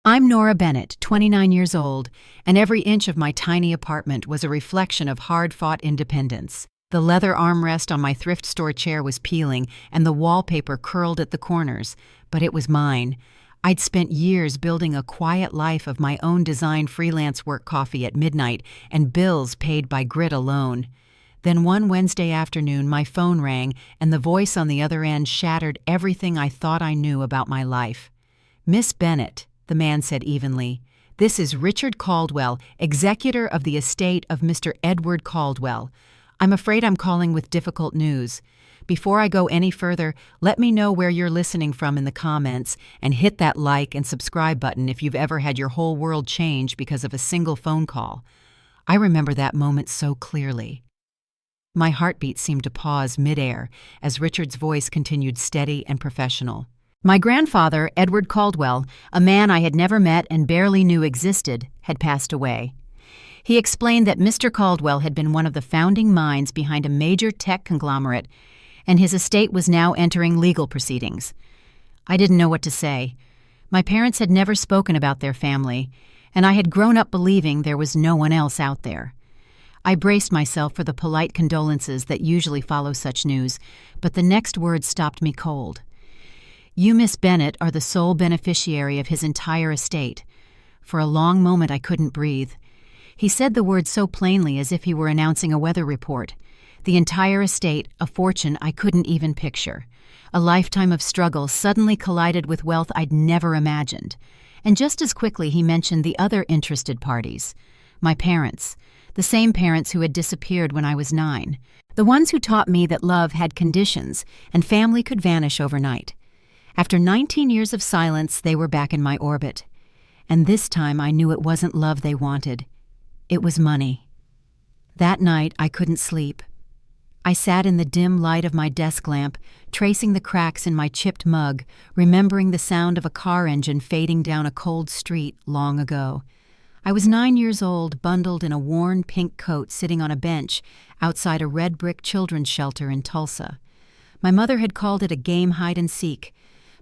I'm Nora Bennett, 29 years old, and every inch of my tiny apartment was a reflection of hard-fought independence. The leather armrest on my thrift store chair was peeling, and the wallpaper curled at the corners, but it was mine. I'd spent years building a quiet life of my own design, freelance work, coffee at midnight, and bills paid by grit alone. Then one Wednesday afternoon, my phone rang, and the voice on the other end shattered everything I thought I knew about my life. "Miss Bennett," the man said evenly, "this is Richard Caldwell, executor of the estate of Mr. Edward Caldwell. I'm afraid I'm calling with difficult news. Before I go any further, let me know where you're listening from in the comments, and hit that like and subscribe button if you've ever had your whole world change because of a single phone call." I remember that moment so clearly. My heartbeat seemed to pause midair as Richard's voice continued steady and professional. My grandfather, Edward Caldwell, a man I had never met and barely knew existed, had passed away. He explained that Mr. Caldwell had been one of the founding minds behind a major tech conglomerate, and his estate was now entering legal proceedings. I didn't know what to say. My parents had never spoken about their family, and I had grown up believing there was no one else out there. I braced myself for the polite condolences that usually follow such news, but the next words stopped me cold. "You, Miss Bennett, are the sole beneficiary of his entire estate." For a long moment I couldn't breathe. He said the words so plainly as if he were announcing a weather report. The entire estate, a fortune I couldn't even picture. A lifetime of struggle suddenly collided with wealth I'd never imagined. And just as quickly he mentioned the other interested parties. My parents. The same parents who had disappeared when I was 9. The ones who taught me that love had conditions and family could vanish overnight. After 19 years of silence, they were back in my orbit. And this time I knew it wasn't love they wanted. It was money. That night I couldn't sleep. I sat in the dim light of my desk lamp, tracing the cracks in my chipped mug, remembering the sound of a car engine fading down a cold street long ago. I was 9 years old, bundled in a worn pink coat, sitting on a bench outside a red brick children's shelter in Tulsa. My mother had called it a game hide and seek.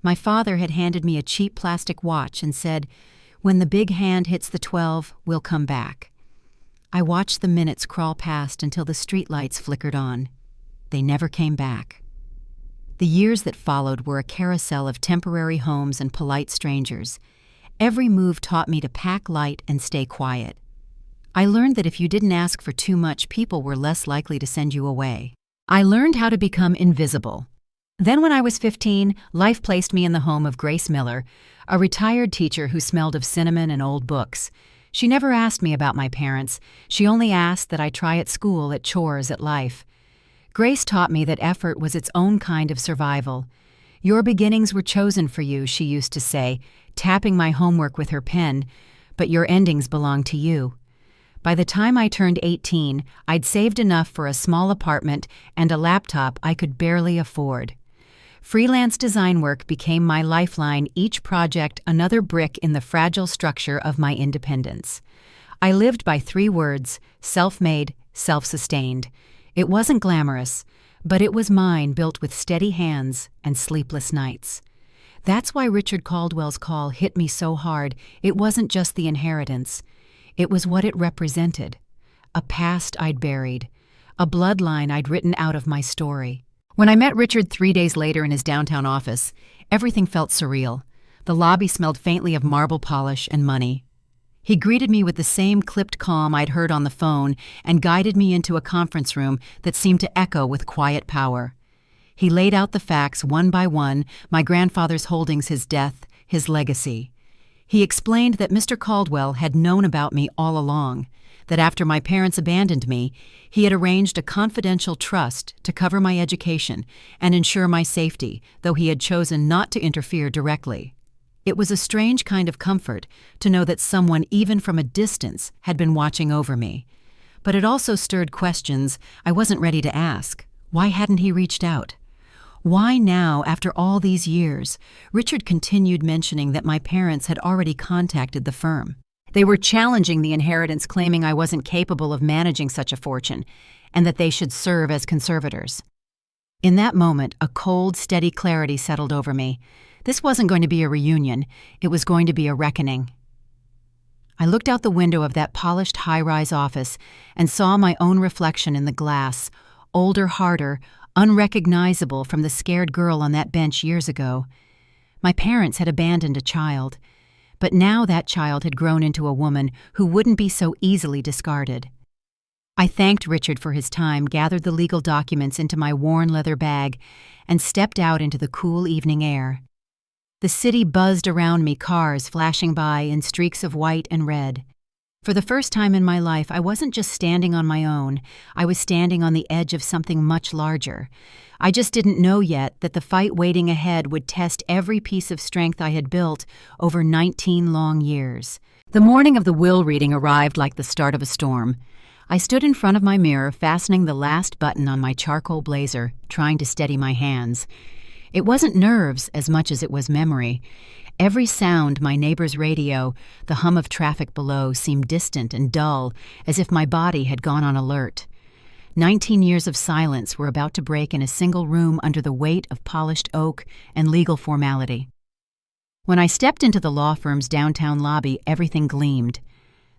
My father had handed me a cheap plastic watch and said, "When the big hand hits the 12, we'll come back." I watched the minutes crawl past until the streetlights flickered on. They never came back. The years that followed were a carousel of temporary homes and polite strangers. Every move taught me to pack light and stay quiet. I learned that if you didn't ask for too much, people were less likely to send you away. I learned how to become invisible. Then when I was 15, life placed me in the home of Grace Miller, a retired teacher who smelled of cinnamon and old books. She never asked me about my parents. She only asked that I try at school, at chores, at life. Grace taught me that effort was its own kind of survival. "Your beginnings were chosen for you," she used to say, tapping my homework with her pen, "but your endings belong to you." By the time I turned 18, I'd saved enough for a small apartment and a laptop I could barely afford. Freelance design work became my lifeline, each project another brick in the fragile structure of my independence. I lived by 3 words: self-made, self-sustained. It wasn't glamorous, but it was mine, built with steady hands and sleepless nights. That's why Richard Caldwell's call hit me so hard. It wasn't just the inheritance. It was what it represented. A past I'd buried. A bloodline I'd written out of my story. When I met Richard 3 days later in his downtown office, everything felt surreal. The lobby smelled faintly of marble polish and money. He greeted me with the same clipped calm I'd heard on the phone and guided me into a conference room that seemed to echo with quiet power. He laid out the facts one by one: my grandfather's holdings, his death, his legacy. He explained that Mr. Caldwell had known about me all along, that after my parents abandoned me, he had arranged a confidential trust to cover my education and ensure my safety, though he had chosen not to interfere directly. It was a strange kind of comfort to know that someone, even from a distance, had been watching over me. But it also stirred questions I wasn't ready to ask. Why hadn't he reached out? Why now, after all these years? Richard continued mentioning that my parents had already contacted the firm. They were challenging the inheritance, claiming I wasn't capable of managing such a fortune, and that they should serve as conservators. In that moment, a cold, steady clarity settled over me. This wasn't going to be a reunion. It was going to be a reckoning. I looked out the window of that polished high-rise office and saw my own reflection in the glass, older, harder, unrecognizable from the scared girl on that bench years ago. My parents had abandoned a child, but now that child had grown into a woman who wouldn't be so easily discarded. I thanked Richard for his time, gathered the legal documents into my worn leather bag, and stepped out into the cool evening air. The city buzzed around me, cars flashing by in streaks of white and red. For the first time in my life, I wasn't just standing on my own. I was standing on the edge of something much larger. I just didn't know yet that the fight waiting ahead would test every piece of strength I had built over 19 long years. The morning of the will reading arrived like the start of a storm. I stood in front of my mirror, fastening the last button on my charcoal blazer, trying to steady my hands. It wasn't nerves as much as it was memory. Every sound, my neighbor's radio, the hum of traffic below, seemed distant and dull, as if my body had gone on alert. 19 years of silence were about to break in a single room under the weight of polished oak and legal formality. When I stepped into the law firm's downtown lobby, everything gleamed.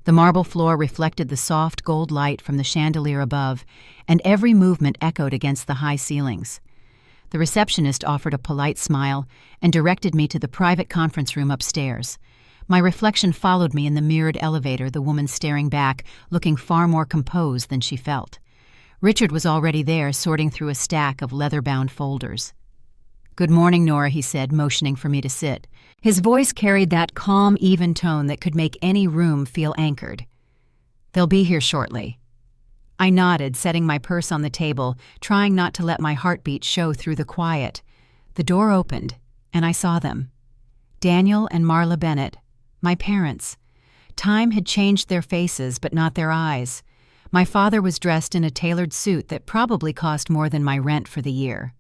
The marble floor reflected the soft gold light from the chandelier above, and every movement echoed against the high ceilings. The receptionist offered a polite smile and directed me to the private conference room upstairs. My reflection followed me in the mirrored elevator, the woman staring back, looking far more composed than she felt. Richard was already there, sorting through a stack of leather-bound folders. "Good morning, Nora," he said, motioning for me to sit. His voice carried that calm, even tone that could make any room feel anchored. "They'll be here shortly." I nodded, setting my purse on the table, trying not to let my heartbeat show through the quiet. The door opened, and I saw them. Daniel and Marla Bennett, my parents. Time had changed their faces, but not their eyes. My father was dressed in a tailored suit that probably cost more than my rent for the year.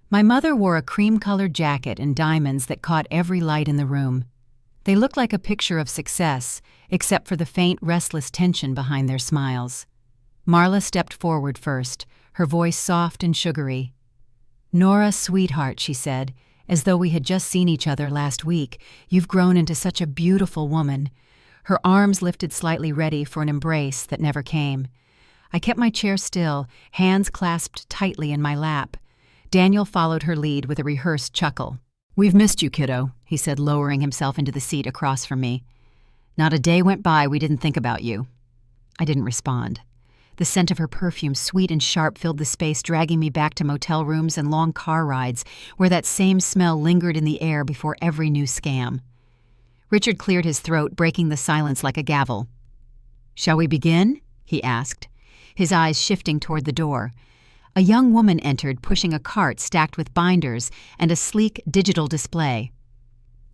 My mother wore a cream-colored jacket and diamonds that caught every light in the room. They looked like a picture of success, except for the faint, restless tension behind their smiles. Marla stepped forward first, her voice soft and sugary. "Nora, sweetheart," she said, as though we had just seen each other last week, "you've grown into such a beautiful woman." Her arms lifted slightly, ready for an embrace that never came. I kept my chair still, hands clasped tightly in my lap. Daniel followed her lead with a rehearsed chuckle. "We've missed you, kiddo," he said, lowering himself into the seat across from me. "Not a day went by we didn't think about you." I didn't respond. The scent of her perfume, sweet and sharp, filled the space, dragging me back to motel rooms and long car rides where that same smell lingered in the air before every new scam. Richard cleared his throat, breaking the silence like a gavel. "Shall we begin?" he asked, his eyes shifting toward the door. A young woman entered, pushing a cart stacked with binders and a sleek digital display.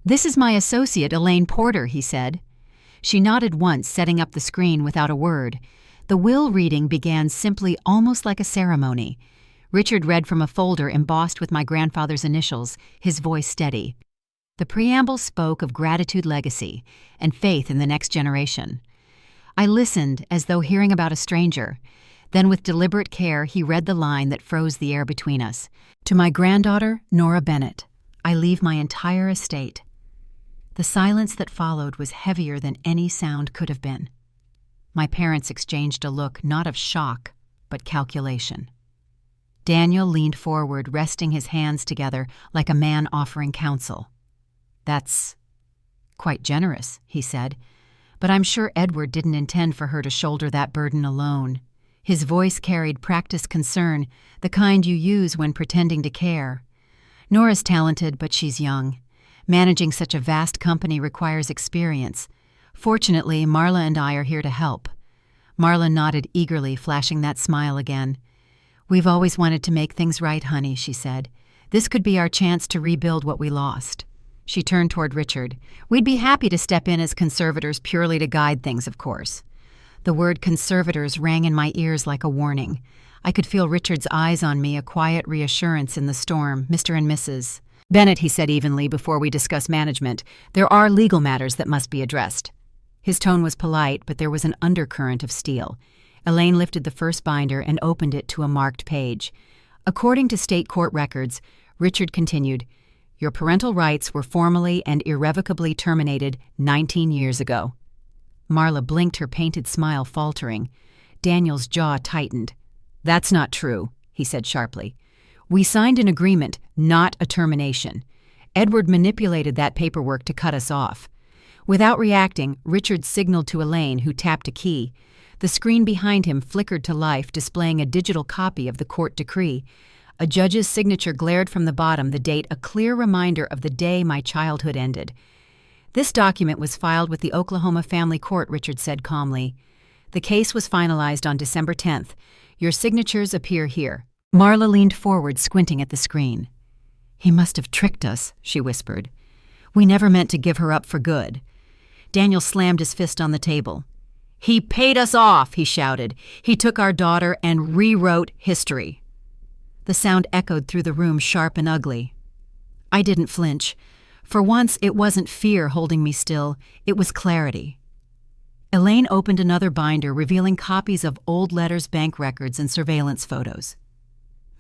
"This is my associate, Elaine Porter," he said. She nodded once, setting up the screen without a word. The will reading began simply, almost like a ceremony. Richard read from a folder embossed with my grandfather's initials, his voice steady. The preamble spoke of gratitude, legacy, and faith in the next generation. I listened as though hearing about a stranger. Then with deliberate care, he read the line that froze the air between us. "To my granddaughter, Nora Bennett, I leave my entire estate." The silence that followed was heavier than any sound could have been. My parents exchanged a look not of shock, but calculation. Daniel leaned forward, resting his hands together like a man offering counsel. "That's quite generous," he said, "but I'm sure Edward didn't intend for her to shoulder that burden alone." His voice carried practiced concern, the kind you use when pretending to care. "Nora's talented, but she's young. Managing such a vast company requires experience. Fortunately, Marla and I are here to help." Marla nodded eagerly, flashing that smile again. "We've always wanted to make things right, honey," she said. "This could be our chance to rebuild what we lost." She turned toward Richard. "We'd be happy to step in as conservators purely to guide things, of course." The word conservators rang in my ears like a warning. I could feel Richard's eyes on me, a quiet reassurance in the storm. "Mr. and Mrs. Bennett," he said evenly, "before we discuss management, there are legal matters that must be addressed." His tone was polite, but there was an undercurrent of steel. Elaine lifted the first binder and opened it to a marked page. According to state court records, Richard continued, Your parental rights were formally and irrevocably terminated 19 years ago." Marla blinked, her painted smile faltering. Daniel's jaw tightened. "That's not true," he said sharply. "We signed an agreement, not a termination. Edward manipulated that paperwork to cut us off." Without reacting, Richard signaled to Elaine, who tapped a key. The screen behind him flickered to life, displaying a digital copy of the court decree. A judge's signature glared from the bottom, the date a clear reminder of the day my childhood ended. "This document was filed with the Oklahoma Family Court," Richard said calmly. "The case was finalized on December 10th. Your signatures appear here." Marla leaned forward, squinting at the screen. "He must have tricked us," she whispered. "We never meant to give her up for good." Daniel slammed his fist on the table. "He paid us off," he shouted. "He took our daughter and rewrote history." The sound echoed through the room, sharp and ugly. I didn't flinch. For once, it wasn't fear holding me still, it was clarity. Elaine opened another binder, revealing copies of old letters, bank records, and surveillance photos.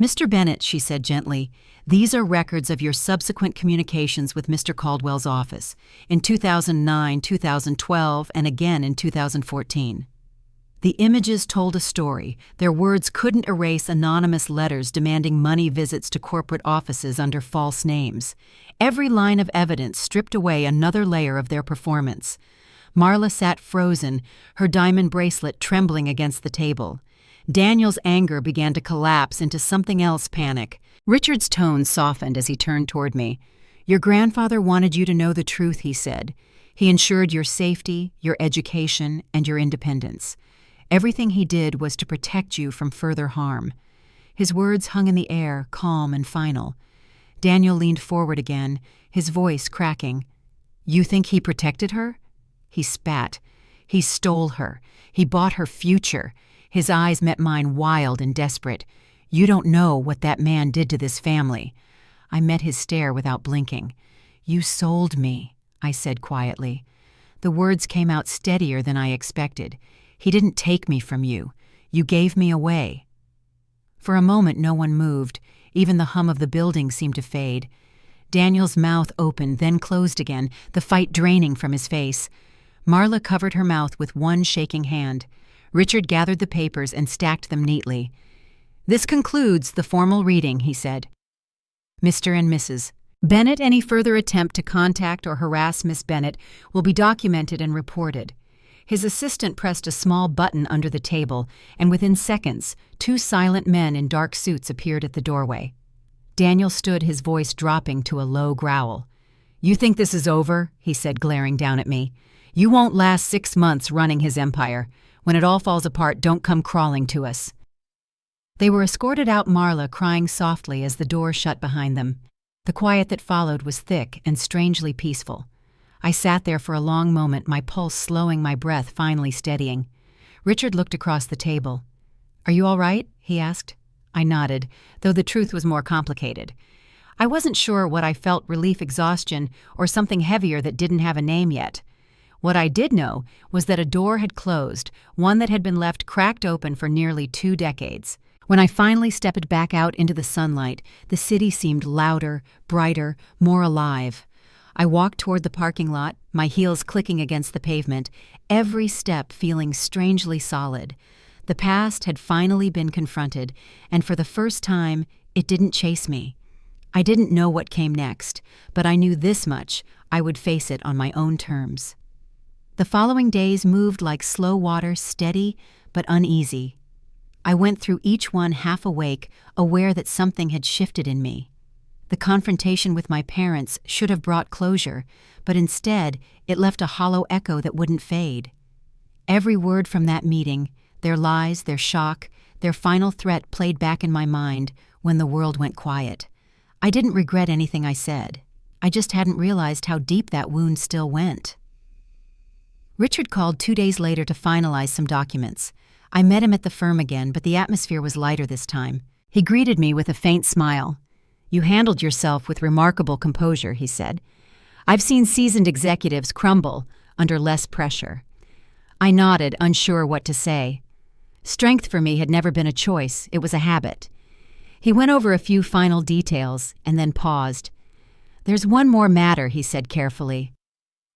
"Mr. Bennett," she said gently, "these are records of your subsequent communications with Mr. Caldwell's office in 2009, 2012, and again in 2014. The images told a story. Their words couldn't erase anonymous letters demanding money visits to corporate offices under false names. Every line of evidence stripped away another layer of their performance." Marla sat frozen, her diamond bracelet trembling against the table. Daniel's anger began to collapse into something else, panic. Richard's tone softened as he turned toward me. "Your grandfather wanted you to know the truth," he said. "He ensured your safety, your education, and your independence. Everything he did was to protect you from further harm." His words hung in the air, calm and final. Daniel leaned forward again, his voice cracking. "You think he protected her?" He spat. "He stole her. He bought her future." His eyes met mine, wild and desperate. "You don't know what that man did to this family." I met his stare without blinking. "You sold me," I said quietly. The words came out steadier than I expected. "He didn't take me from you. You gave me away." For a moment no one moved. Even the hum of the building seemed to fade. Daniel's mouth opened, then closed again, the fight draining from his face. Marla covered her mouth with one shaking hand. Richard gathered the papers and stacked them neatly. "This concludes the formal reading," he said. "Mr. and Mrs. Bennett, any further attempt to contact or harass Miss Bennett will be documented and reported." His assistant pressed a small button under the table, and within seconds, two silent men in dark suits appeared at the doorway. Daniel stood, his voice dropping to a low growl. "You think this is over?" he said, glaring down at me. "You won't last 6 months running his empire. When it all falls apart, don't come crawling to us." They were escorted out, Marla crying softly as the door shut behind them. The quiet that followed was thick and strangely peaceful. I sat there for a long moment, my pulse slowing, my breath finally steadying. Richard looked across the table. "Are you all right?" he asked. I nodded, though the truth was more complicated. I wasn't sure what I felt, relief, exhaustion, or something heavier that didn't have a name yet. What I did know was that a door had closed, one that had been left cracked open for nearly 2 decades. When I finally stepped back out into the sunlight, the city seemed louder, brighter, more alive. I walked toward the parking lot, my heels clicking against the pavement, every step feeling strangely solid. The past had finally been confronted, and for the first time, it didn't chase me. I didn't know what came next, but I knew this much: I would face it on my own terms. The following days moved like slow water, steady but uneasy. I went through each one half awake, aware that something had shifted in me. The confrontation with my parents should have brought closure, but instead it left a hollow echo that wouldn't fade. Every word from that meeting, their lies, their shock, their final threat played back in my mind when the world went quiet. I didn't regret anything I said. I just hadn't realized how deep that wound still went. Richard called 2 days later to finalize some documents. I met him at the firm again, but the atmosphere was lighter this time. He greeted me with a faint smile. "You handled yourself with remarkable composure," he said. "I've seen seasoned executives crumble under less pressure." I nodded, unsure what to say. Strength for me had never been a choice, it was a habit. He went over a few final details and then paused. "There's one more matter," he said carefully.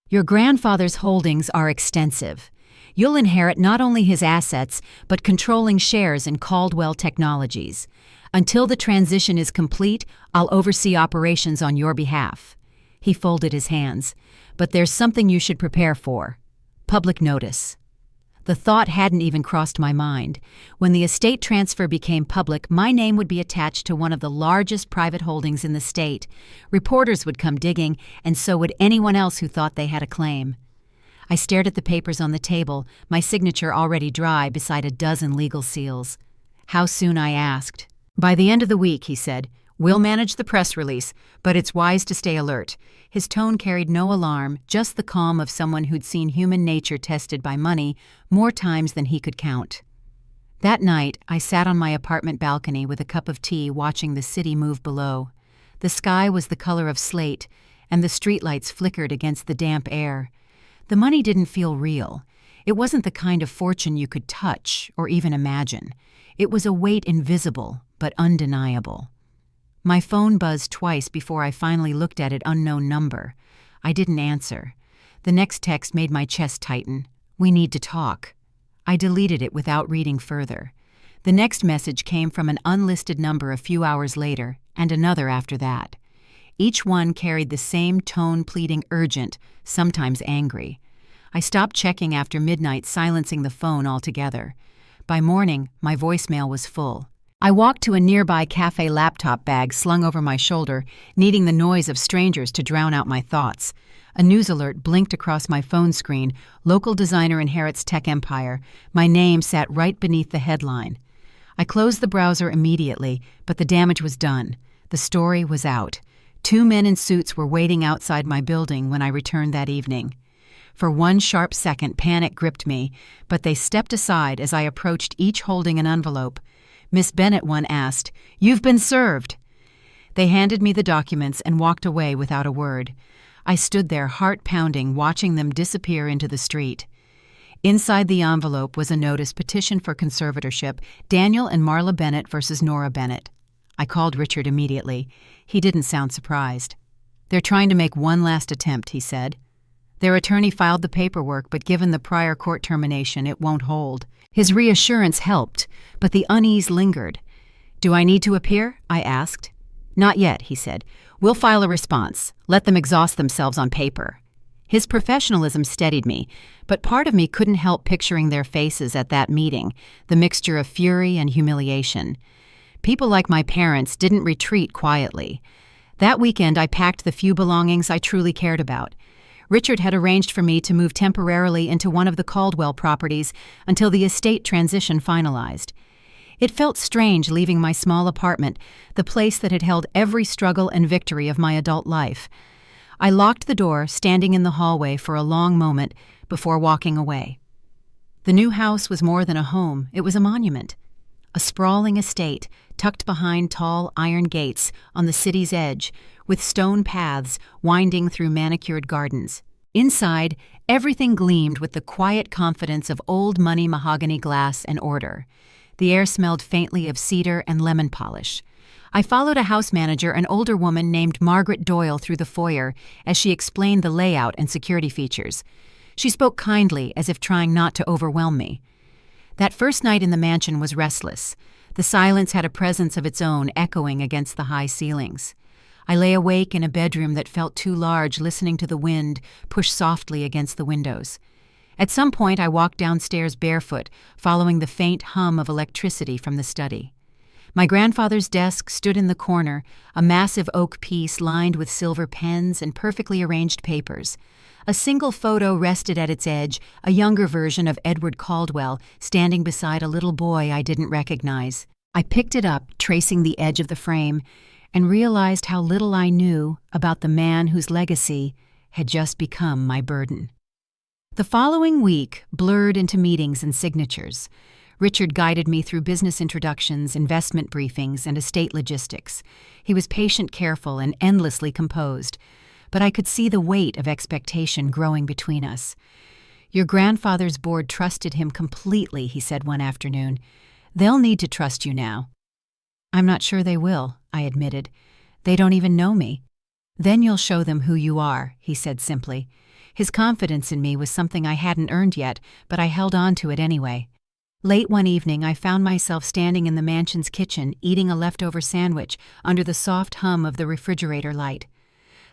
"Your grandfather's holdings are extensive. You'll inherit not only his assets, but controlling shares in Caldwell Technologies. Until the transition is complete, I'll oversee operations on your behalf." He folded his hands. "But there's something you should prepare for. Public notice." The thought hadn't even crossed my mind. When the estate transfer became public, my name would be attached to one of the largest private holdings in the state. Reporters would come digging, and so would anyone else who thought they had a claim. I stared at the papers on the table, my signature already dry beside a dozen legal seals. "How soon?" I asked. "By the end of the week," he said. "We'll manage the press release, but it's wise to stay alert." His tone carried no alarm, just the calm of someone who'd seen human nature tested by money more times than he could count. That night, I sat on my apartment balcony with a cup of tea watching the city move below. The sky was the color of slate, and the streetlights flickered against the damp air. The money didn't feel real. It wasn't the kind of fortune you could touch or even imagine. It was a weight invisible, but undeniable. My phone buzzed twice before I finally looked at an unknown number. I didn't answer. The next text made my chest tighten. "We need to talk." I deleted it without reading further. The next message came from an unlisted number a few hours later, and another after that. Each one carried the same tone, pleading urgent, sometimes angry. I stopped checking after midnight, silencing the phone altogether. By morning, my voicemail was full. I walked to a nearby cafe laptop bag slung over my shoulder, needing the noise of strangers to drown out my thoughts. A news alert blinked across my phone screen. "Local designer inherits tech empire." My name sat right beneath the headline. I closed the browser immediately, but the damage was done. The story was out. 2 men in suits were waiting outside my building when I returned that evening. For one sharp second, panic gripped me, but they stepped aside as I approached, each holding an envelope. Miss Bennett, one asked, "You've been served." They handed me the documents and walked away without a word. I stood there, heart pounding, watching them disappear into the street. Inside the envelope was a notice: petition for conservatorship, Daniel and Marla Bennett versus Nora Bennett. I called Richard immediately. He didn't sound surprised. "They're trying to make one last attempt," he said. "Their attorney filed the paperwork, but given the prior court termination, it won't hold." His reassurance helped, but the unease lingered. "Do I need to appear?" I asked. "Not yet," he said. "We'll file a response. Let them exhaust themselves on paper." His professionalism steadied me, but part of me couldn't help picturing their faces at that meeting, the mixture of fury and humiliation. People like my parents didn't retreat quietly. That weekend, I packed the few belongings I truly cared about. Richard had arranged for me to move temporarily into one of the Caldwell properties until the estate transition finalized. It felt strange leaving my small apartment, the place that had held every struggle and victory of my adult life. I locked the door, standing in the hallway for a long moment before walking away. The new house was more than a home, it was a monument. A sprawling estate, tucked behind tall iron gates on the city's edge, with stone paths winding through manicured gardens. Inside, everything gleamed with the quiet confidence of old money mahogany glass and order. The air smelled faintly of cedar and lemon polish. I followed a house manager, an older woman named Margaret Doyle, through the foyer as she explained the layout and security features. She spoke kindly, as if trying not to overwhelm me. That first night in the mansion was restless. The silence had a presence of its own, echoing against the high ceilings. I lay awake in a bedroom that felt too large, listening to the wind push softly against the windows. At some point, I walked downstairs barefoot, following the faint hum of electricity from the study. My grandfather's desk stood in the corner, a massive oak piece lined with silver pens and perfectly arranged papers. A single photo rested at its edge, a younger version of Edward Caldwell standing beside a little boy I didn't recognize. I picked it up, tracing the edge of the frame, and realized how little I knew about the man whose legacy had just become my burden. The following week blurred into meetings and signatures. Richard guided me through business introductions, investment briefings, and estate logistics. He was patient, careful, and endlessly composed, but I could see the weight of expectation growing between us. "Your grandfather's board trusted him completely," he said one afternoon. "They'll need to trust you now." "I'm not sure they will," I admitted. "They don't even know me." "Then you'll show them who you are," he said simply. His confidence in me was something I hadn't earned yet, but I held on to it anyway. Late one evening, I found myself standing in the mansion's kitchen eating a leftover sandwich under the soft hum of the refrigerator light.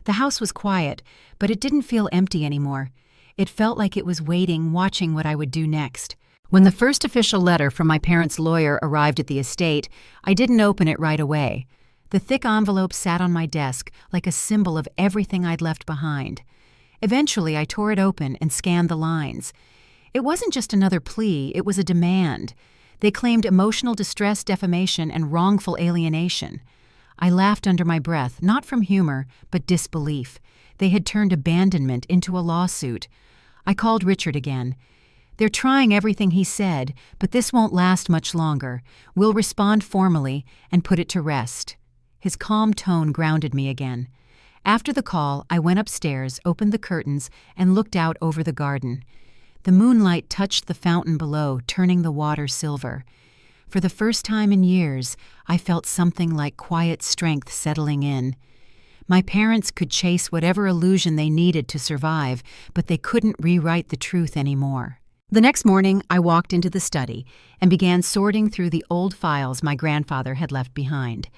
The house was quiet, but it didn't feel empty anymore. It felt like it was waiting, watching what I would do next. When the first official letter from my parents' lawyer arrived at the estate, I didn't open it right away. The thick envelope sat on my desk like a symbol of everything I'd left behind. Eventually, I tore it open and scanned the lines. It wasn't just another plea, it was a demand. They claimed emotional distress, defamation, and wrongful alienation. I laughed under my breath, not from humor, but disbelief. They had turned abandonment into a lawsuit. I called Richard again. "They're trying everything," he said, "but this won't last much longer. We'll respond formally and put it to rest." His calm tone grounded me again. After the call, I went upstairs, opened the curtains, and looked out over the garden. The moonlight touched the fountain below, turning the water silver. For the first time in years, I felt something like quiet strength settling in. My parents could chase whatever illusion they needed to survive, but they couldn't rewrite the truth anymore. The next morning, I walked into the study and began sorting through the old files my grandfather had left behind.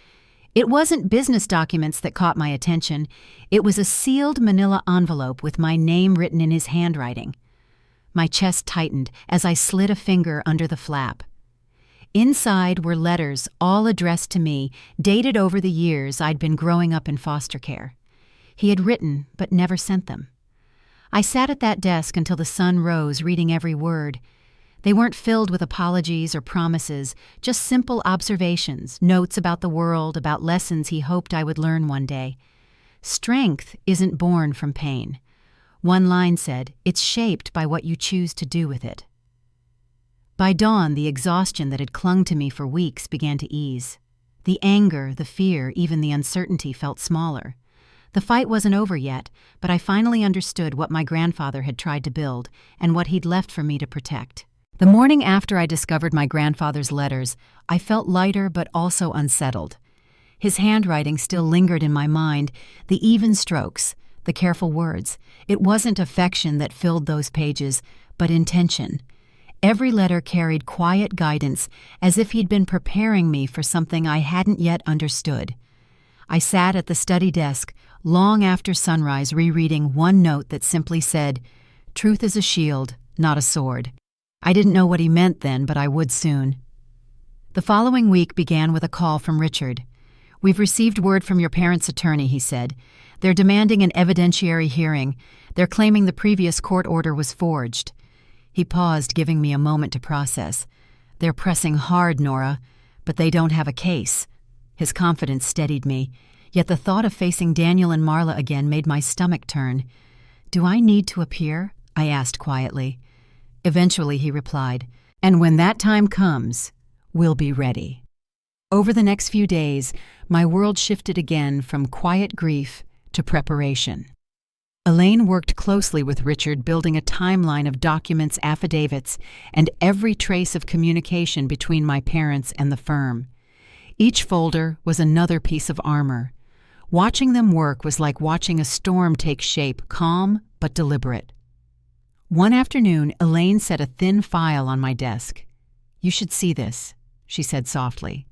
It wasn't business documents that caught my attention. It was a sealed manila envelope with my name written in his handwriting. My chest tightened as I slid a finger under the flap. Inside were letters, all addressed to me, dated over the years I'd been growing up in foster care. He had written, but never sent them. I sat at that desk until the sun rose, reading every word. They weren't filled with apologies or promises, just simple observations, notes about the world, about lessons he hoped I would learn one day. Strength isn't born from pain. One line said, "It's shaped by what you choose to do with it." By dawn, the exhaustion that had clung to me for weeks began to ease. The anger, the fear, even the uncertainty felt smaller. The fight wasn't over yet, but I finally understood what my grandfather had tried to build and what he'd left for me to protect. The morning after I discovered my grandfather's letters, I felt lighter but also unsettled. His handwriting still lingered in my mind, the even strokes, the careful words. It wasn't affection that filled those pages, but intention. Every letter carried quiet guidance, as if he'd been preparing me for something I hadn't yet understood. I sat at the study desk, long after sunrise, rereading one note that simply said, "Truth is a shield, not a sword." I didn't know what he meant then, but I would soon. The following week began with a call from Richard. "We've received word from your parents' attorney," he said. "They're demanding an evidentiary hearing. They're claiming the previous court order was forged." He paused, giving me a moment to process. "They're pressing hard, Nora, but they don't have a case." His confidence steadied me, yet the thought of facing Daniel and Marla again made my stomach turn. "Do I need to appear?" I asked quietly. Eventually he replied, "And when that time comes, we'll be ready." Over the next few days, my world shifted again from quiet grief to preparation. Elaine worked closely with Richard, building a timeline of documents, affidavits, and every trace of communication between my parents and the firm. Each folder was another piece of armor. Watching them work was like watching a storm take shape, calm but deliberate. One afternoon, Elaine set a thin file on my desk. "You should see this," she said softly.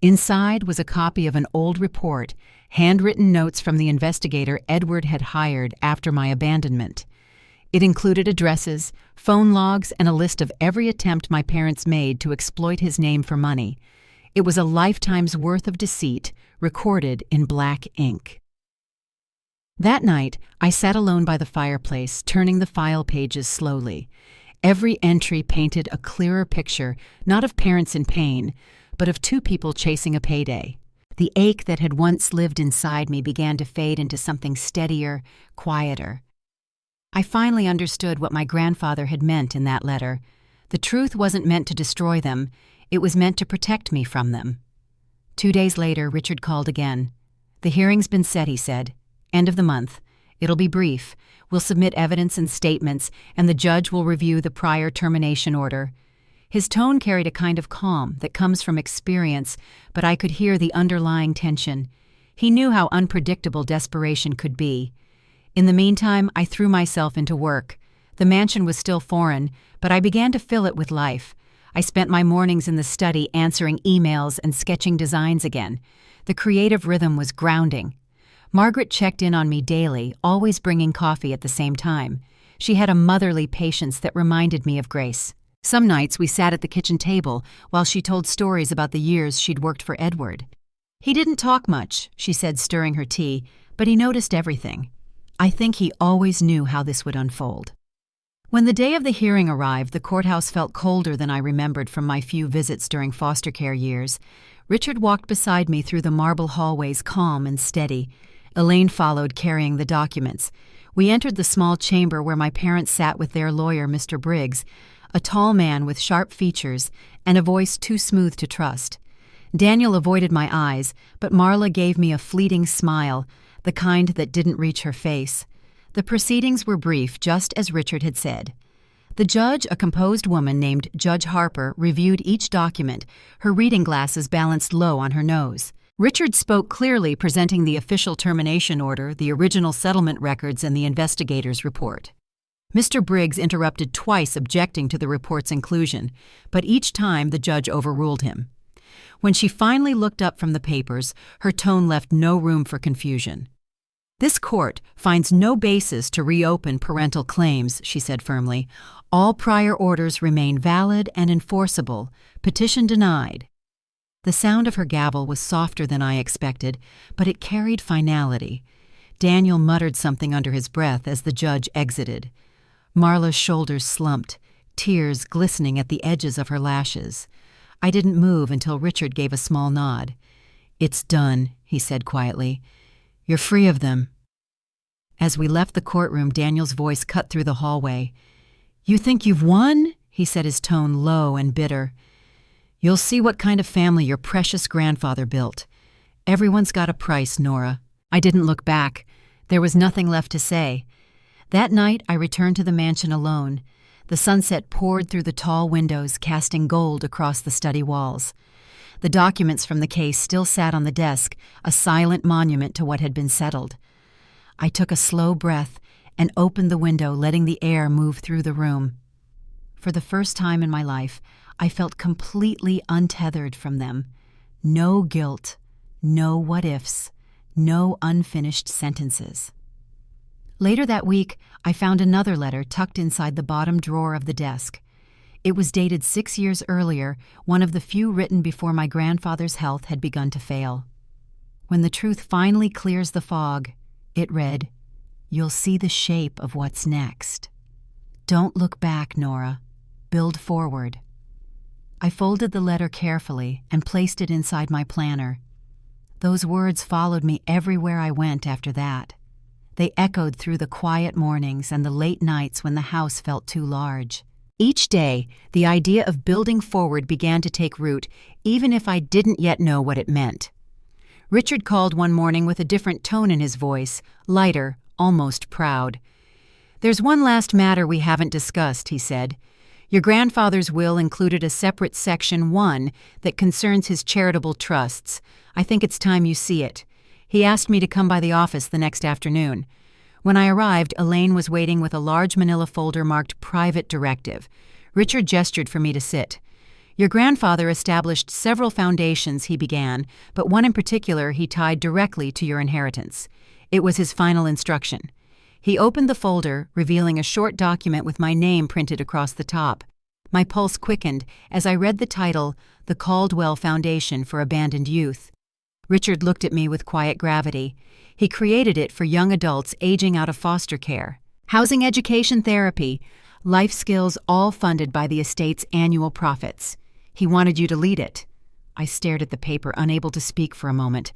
Inside was a copy of an old report, handwritten notes from the investigator Edward had hired after my abandonment. It included addresses, phone logs, and a list of every attempt my parents made to exploit his name for money. It was a lifetime's worth of deceit, recorded in black ink. That night, I sat alone by the fireplace, turning the file pages slowly. Every entry painted a clearer picture, not of parents in pain, but of two people chasing a payday. The ache that had once lived inside me began to fade into something steadier, quieter. I finally understood what my grandfather had meant in that letter. The truth wasn't meant to destroy them, it was meant to protect me from them. 2 days later, Richard called again. "The hearing's been set," he said. "End of the month. It'll be brief. We'll submit evidence and statements, and the judge will review the prior termination order." His tone carried a kind of calm that comes from experience, but I could hear the underlying tension. He knew how unpredictable desperation could be. In the meantime, I threw myself into work. The mansion was still foreign, but I began to fill it with life. I spent my mornings in the study answering emails and sketching designs again. The creative rhythm was grounding. Margaret checked in on me daily, always bringing coffee at the same time. She had a motherly patience that reminded me of Grace. Some nights we sat at the kitchen table while she told stories about the years she'd worked for Edward. He didn't talk much, she said, stirring her tea, but he noticed everything. I think he always knew how this would unfold. When the day of the hearing arrived, the courthouse felt colder than I remembered from my few visits during foster care years. Richard walked beside me through the marble hallways, calm and steady. Elaine followed, carrying the documents. We entered the small chamber where my parents sat with their lawyer, Mr. Briggs, a tall man with sharp features and a voice too smooth to trust. Daniel avoided my eyes, but Marla gave me a fleeting smile, the kind that didn't reach her face. The proceedings were brief, just as Richard had said. The judge, a composed woman named Judge Harper, reviewed each document, her reading glasses balanced low on her nose. Richard spoke clearly, presenting the official termination order, the original settlement records, and the investigator's report. Mr. Briggs interrupted twice, objecting to the report's inclusion, but each time the judge overruled him. When she finally looked up from the papers, her tone left no room for confusion. "This court finds no basis to reopen parental claims," she said firmly. "All prior orders remain valid and enforceable. Petition denied." The sound of her gavel was softer than I expected, but it carried finality. Daniel muttered something under his breath as the judge exited. Marla's shoulders slumped, tears glistening at the edges of her lashes. I didn't move until Richard gave a small nod. "It's done," he said quietly. "You're free of them." As we left the courtroom, Daniel's voice cut through the hallway. "You think you've won?" he said, his tone low and bitter. "You'll see what kind of family your precious grandfather built. Everyone's got a price, Nora." I didn't look back. There was nothing left to say. That night, I returned to the mansion alone. The sunset poured through the tall windows, casting gold across the study walls. The documents from the case still sat on the desk, a silent monument to what had been settled. I took a slow breath and opened the window, letting the air move through the room. For the first time in my life, I felt completely untethered from them. No guilt, no what-ifs, no unfinished sentences. Later that week, I found another letter tucked inside the bottom drawer of the desk. It was dated 6 years earlier, one of the few written before my grandfather's health had begun to fail. When the truth finally clears the fog, it read, "You'll see the shape of what's next. Don't look back, Nora. Build forward." I folded the letter carefully and placed it inside my planner. Those words followed me everywhere I went after that. They echoed through the quiet mornings and the late nights when the house felt too large. Each day, the idea of building forward began to take root, even if I didn't yet know what it meant. Richard called one morning with a different tone in his voice, lighter, almost proud. "There's one last matter we haven't discussed," he said. "Your grandfather's will included a separate Section 1 that concerns his charitable trusts. I think it's time you see it." He asked me to come by the office the next afternoon. When I arrived, Elaine was waiting with a large manila folder marked Private Directive. Richard gestured for me to sit. "Your grandfather established several foundations," he began, "but one in particular he tied directly to your inheritance. It was his final instruction." He opened the folder, revealing a short document with my name printed across the top. My pulse quickened as I read the title, "The Caldwell Foundation for Abandoned Youth." Richard looked at me with quiet gravity. He created it for young adults aging out of foster care. Housing, education, therapy, life skills, all funded by the estate's annual profits. He wanted you to lead it. I stared at the paper, unable to speak for a moment.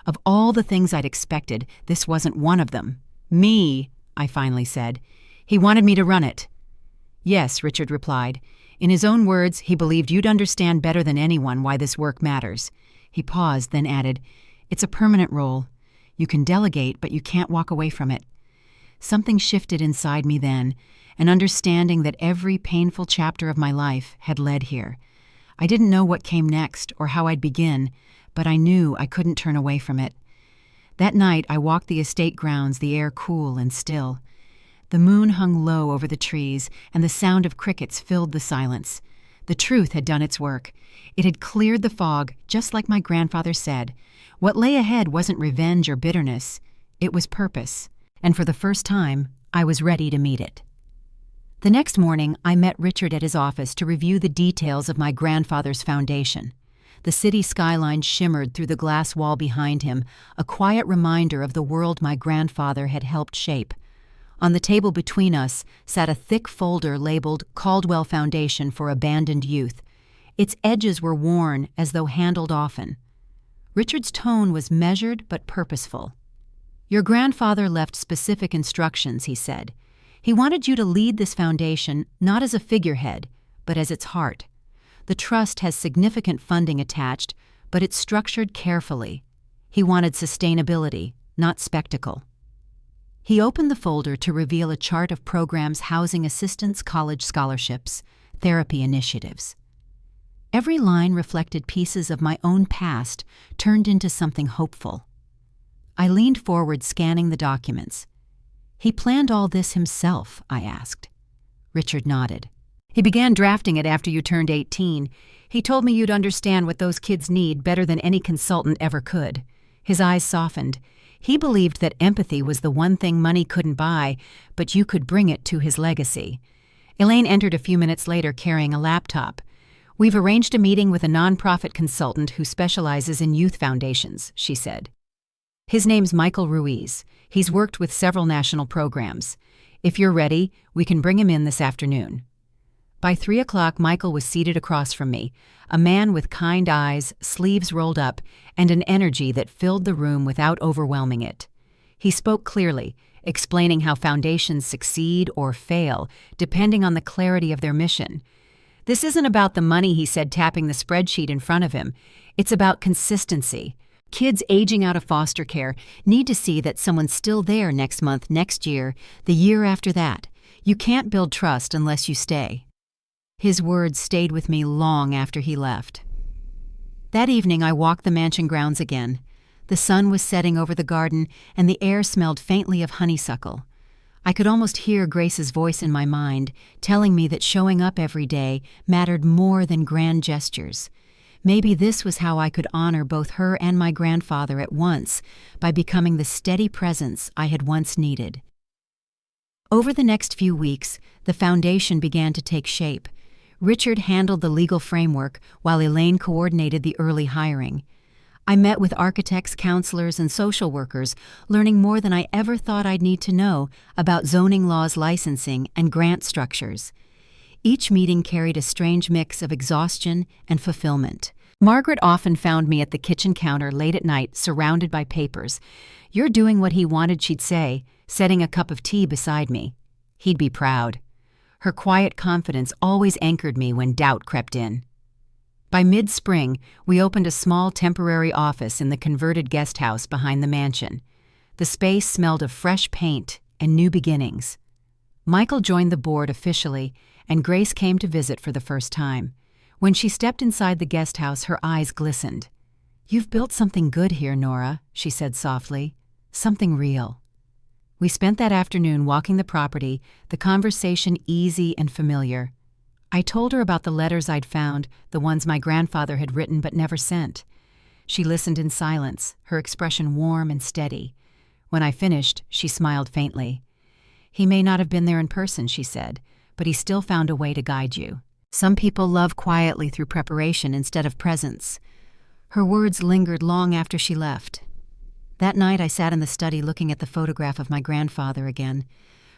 Of all the things I'd expected, this wasn't one of them. "Me," I finally said. "He wanted me to run it." "Yes," Richard replied. In his own words, he believed you'd understand better than anyone why this work matters. He paused, then added, "It's a permanent role. You can delegate, but you can't walk away from it." Something shifted inside me then, an understanding that every painful chapter of my life had led here. I didn't know what came next or how I'd begin, but I knew I couldn't turn away from it. That night I walked the estate grounds, the air cool and still. The moon hung low over the trees, and the sound of crickets filled the silence. The truth had done its work. It had cleared the fog, just like my grandfather said. What lay ahead wasn't revenge or bitterness. It was purpose. And for the first time, I was ready to meet it. The next morning, I met Richard at his office to review the details of my grandfather's foundation. The city skyline shimmered through the glass wall behind him, a quiet reminder of the world my grandfather had helped shape. On the table between us sat a thick folder labeled Caldwell Foundation for Abandoned Youth. Its edges were worn as though handled often. Richard's tone was measured but purposeful. "Your grandfather left specific instructions," he said. "He wanted you to lead this foundation not as a figurehead, but as its heart. The trust has significant funding attached, but it's structured carefully. He wanted sustainability, not spectacle." He opened the folder to reveal a chart of programs housing assistants, college scholarships, therapy initiatives. Every line reflected pieces of my own past turned into something hopeful. I leaned forward, scanning the documents. "He planned all this himself?" I asked. Richard nodded. "He began drafting it after you turned 18. He told me you'd understand what those kids need better than any consultant ever could." His eyes softened. He believed that empathy was the one thing money couldn't buy, but you could bring it to his legacy. Elaine entered a few minutes later carrying a laptop. "We've arranged a meeting with a nonprofit consultant who specializes in youth foundations," she said. "His name's Michael Ruiz. He's worked with several national programs. If you're ready, we can bring him in this afternoon." By 3 o'clock, Michael was seated across from me, a man with kind eyes, sleeves rolled up, and an energy that filled the room without overwhelming it. He spoke clearly, explaining how foundations succeed or fail, depending on the clarity of their mission. "This isn't about the money," he said, tapping the spreadsheet in front of him. "It's about consistency. Kids aging out of foster care need to see that someone's still there next month, next year, the year after that. You can't build trust unless you stay." His words stayed with me long after he left. That evening I walked the mansion grounds again. The sun was setting over the garden, and the air smelled faintly of honeysuckle. I could almost hear Grace's voice in my mind, telling me that showing up every day mattered more than grand gestures. Maybe this was how I could honor both her and my grandfather at once, by becoming the steady presence I had once needed. Over the next few weeks, the foundation began to take shape. Richard handled the legal framework while Elaine coordinated the early hiring. I met with architects, counselors, and social workers, learning more than I ever thought I'd need to know about zoning laws, licensing, and grant structures. Each meeting carried a strange mix of exhaustion and fulfillment. Margaret often found me at the kitchen counter late at night, surrounded by papers. "You're doing what he wanted," she'd say, setting a cup of tea beside me. He'd be proud. Her quiet confidence always anchored me when doubt crept in. By mid-spring, we opened a small temporary office in the converted guest house behind the mansion. The space smelled of fresh paint and new beginnings. Michael joined the board officially, and Grace came to visit for the first time. When she stepped inside the guest house, her eyes glistened. "You've built something good here, Nora," she said softly. "Something real." We spent that afternoon walking the property, the conversation easy and familiar. I told her about the letters I'd found, the ones my grandfather had written but never sent. She listened in silence, her expression warm and steady. When I finished, she smiled faintly. "He may not have been there in person," she said, "but he still found a way to guide you. Some people love quietly through preparation instead of presence." Her words lingered long after she left. That night I sat in the study looking at the photograph of my grandfather again.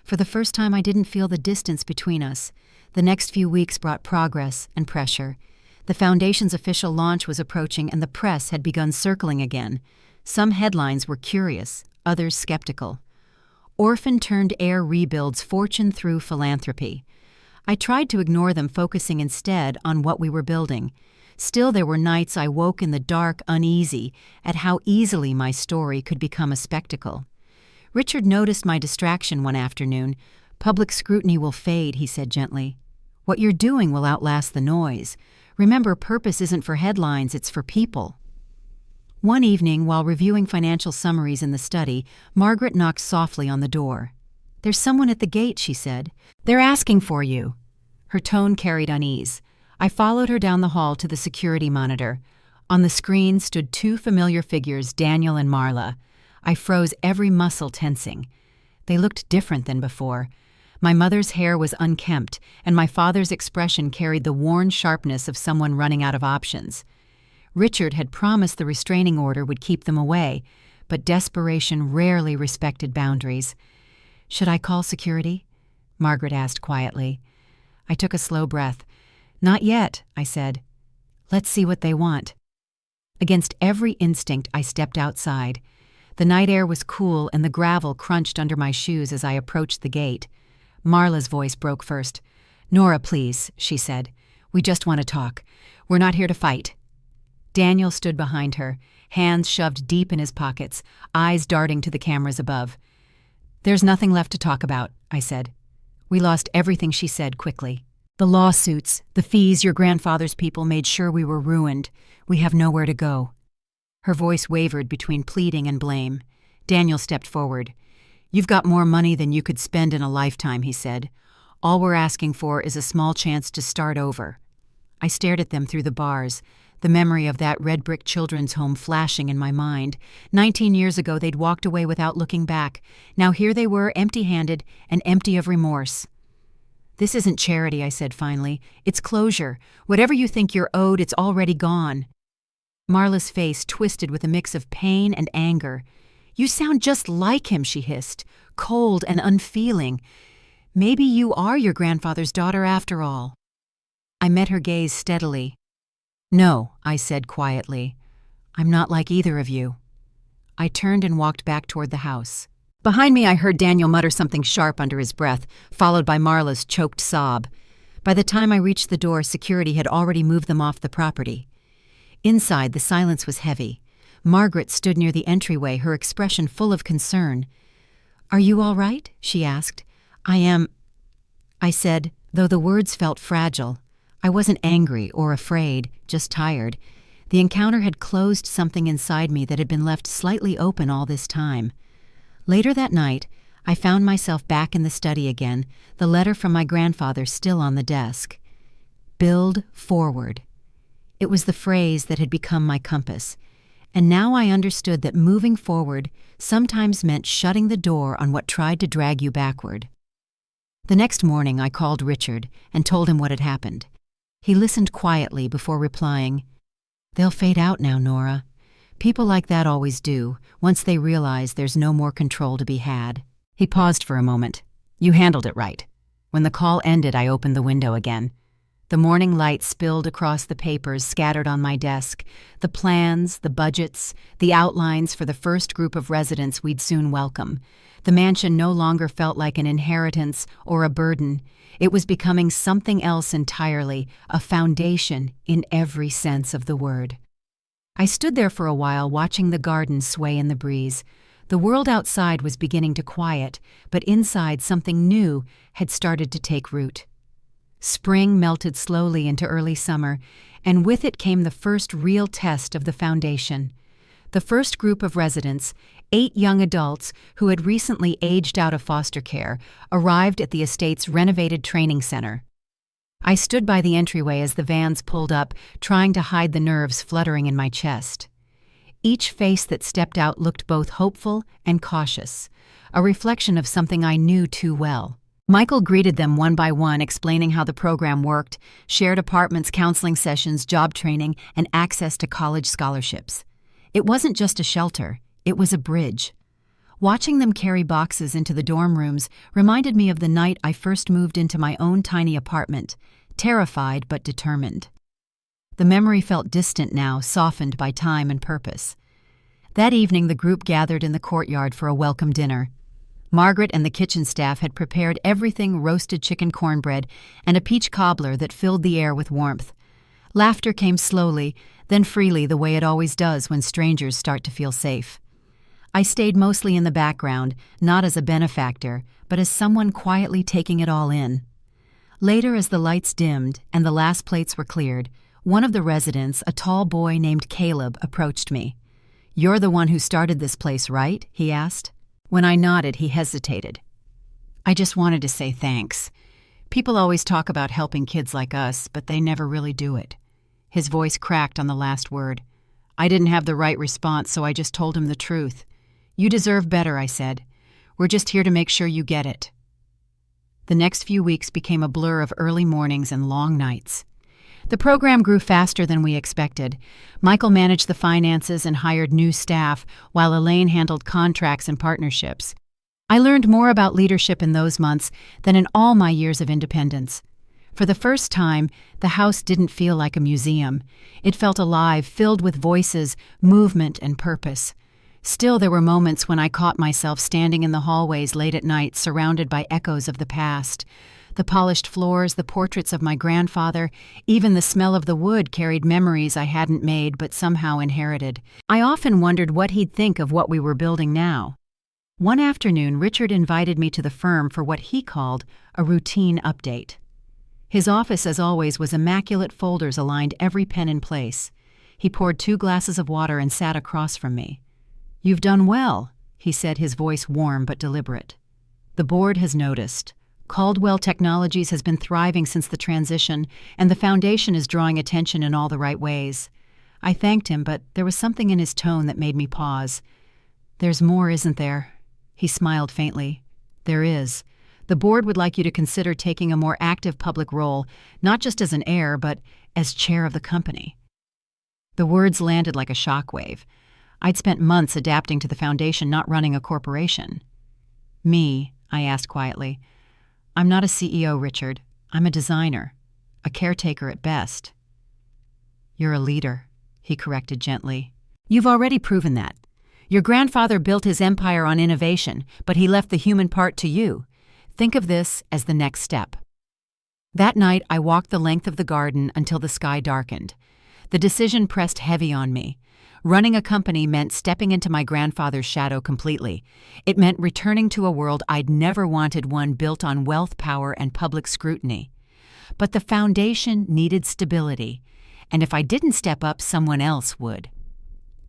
For the first time I didn't feel the distance between us. The next few weeks brought progress and pressure. The foundation's official launch was approaching, and the press had begun circling again. Some headlines were curious, others skeptical. "Orphan turned heir rebuilds fortune through philanthropy." I tried to ignore them, focusing instead on what we were building. Still, there were nights I woke in the dark, uneasy, at how easily my story could become a spectacle. Richard noticed my distraction one afternoon. "Public scrutiny will fade," he said gently. "What you're doing will outlast the noise. Remember, purpose isn't for headlines, it's for people." One evening, while reviewing financial summaries in the study, Margaret knocked softly on the door. "There's someone at the gate," she said. "They're asking for you." Her tone carried unease. I followed her down the hall to the security monitor. On the screen stood two familiar figures, Daniel and Marla. I froze, every muscle tensing. They looked different than before. My mother's hair was unkempt, and my father's expression carried the worn sharpness of someone running out of options. Richard had promised the restraining order would keep them away, but desperation rarely respected boundaries. "Should I call security?" Margaret asked quietly. I took a slow breath. "Not yet," I said. "Let's see what they want." Against every instinct, I stepped outside. The night air was cool and the gravel crunched under my shoes as I approached the gate. Marla's voice broke first. "Nora, please," she said. "We just want to talk. We're not here to fight." Daniel stood behind her, hands shoved deep in his pockets, eyes darting to the cameras above. "There's nothing left to talk about," I said. We lost everything, she said quickly. "The lawsuits, the fees your grandfather's people made sure we were ruined. We have nowhere to go." Her voice wavered between pleading and blame. Daniel stepped forward. "You've got more money than you could spend in a lifetime," he said. "All we're asking for is a small chance to start over." I stared at them through the bars, the memory of that red brick children's home flashing in my mind. 19 years ago, they'd walked away without looking back. Now here they were, empty-handed and empty of remorse. "This isn't charity," I said finally. "It's closure. Whatever you think you're owed, it's already gone." Marla's face twisted with a mix of pain and anger. "You sound just like him," she hissed, "cold and unfeeling. Maybe you are your grandfather's daughter after all." I met her gaze steadily. "No," I said quietly. "I'm not like either of you." I turned and walked back toward the house. Behind me, I heard Daniel mutter something sharp under his breath, followed by Marla's choked sob. By the time I reached the door, security had already moved them off the property. Inside, the silence was heavy. Margaret stood near the entryway, her expression full of concern. "Are you all right?" she asked. "I am," I said, though the words felt fragile. I wasn't angry or afraid, just tired. The encounter had closed something inside me that had been left slightly open all this time. Later that night, I found myself back in the study again, the letter from my grandfather still on the desk. "Build forward." It was the phrase that had become my compass, and now I understood that moving forward sometimes meant shutting the door on what tried to drag you backward. The next morning, I called Richard and told him what had happened. He listened quietly before replying, "They'll fade out now, Nora. People like that always do, once they realize there's no more control to be had." He paused for a moment. "You handled it right." When the call ended, I opened the window again. The morning light spilled across the papers scattered on my desk, the plans, the budgets, the outlines for the first group of residents we'd soon welcome. The mansion no longer felt like an inheritance or a burden. It was becoming something else entirely, a foundation in every sense of the word. I stood there for a while, watching the garden sway in the breeze. The world outside was beginning to quiet, but inside something new had started to take root. Spring melted slowly into early summer, and with it came the first real test of the foundation. The first group of residents, 8 young adults who had recently aged out of foster care, arrived at the estate's renovated training center. I stood by the entryway as the vans pulled up, trying to hide the nerves fluttering in my chest. Each face that stepped out looked both hopeful and cautious, a reflection of something I knew too well. Michael greeted them one by one, explaining how the program worked: shared apartments, counseling sessions, job training, and access to college scholarships. It wasn't just a shelter, it was a bridge. Watching them carry boxes into the dorm rooms reminded me of the night I first moved into my own tiny apartment, terrified but determined. The memory felt distant now, softened by time and purpose. That evening, the group gathered in the courtyard for a welcome dinner. Margaret and the kitchen staff had prepared everything: roasted chicken cornbread and a peach cobbler that filled the air with warmth. Laughter came slowly, then freely, the way it always does when strangers start to feel safe. I stayed mostly in the background, not as a benefactor, but as someone quietly taking it all in. Later, as the lights dimmed and the last plates were cleared, one of the residents, a tall boy named Caleb, approached me. "You're the one who started this place, right?" he asked. When I nodded, he hesitated. "I just wanted to say thanks. People always talk about helping kids like us, but they never really do it." His voice cracked on the last word. I didn't have the right response, so I just told him the truth. "You deserve better," I said. "We're just here to make sure you get it." The next few weeks became a blur of early mornings and long nights. The program grew faster than we expected. Michael managed the finances and hired new staff, while Elaine handled contracts and partnerships. I learned more about leadership in those months than in all my years of independence. For the first time, the house didn't feel like a museum. It felt alive, filled with voices, movement, and purpose. Still, there were moments when I caught myself standing in the hallways late at night, surrounded by echoes of the past. The polished floors, the portraits of my grandfather, even the smell of the wood carried memories I hadn't made but somehow inherited. I often wondered what he'd think of what we were building now. One afternoon, Richard invited me to the firm for what he called a routine update. His office, as always, was immaculate. Folders aligned every pen in place. He poured 2 glasses of water and sat across from me. "You've done well," he said, his voice warm but deliberate. "The board has noticed. Caldwell Technologies has been thriving since the transition, and the foundation is drawing attention in all the right ways." I thanked him, but there was something in his tone that made me pause. "There's more, isn't there?" He smiled faintly. "There is. The board would like you to consider taking a more active public role, not just as an heir, but as chair of the company." The words landed like a shockwave. I'd spent months adapting to the foundation, not running a corporation. "Me?" I asked quietly. "I'm not a CEO, Richard. I'm a designer. A caretaker at best." "You're a leader," he corrected gently. "You've already proven that. Your grandfather built his empire on innovation, but he left the human part to you. Think of this as the next step." That night, I walked the length of the garden until the sky darkened. The decision pressed heavy on me. Running a company meant stepping into my grandfather's shadow completely. It meant returning to a world I'd never wanted, one built on wealth, power, and public scrutiny. But the foundation needed stability, and if I didn't step up, someone else would.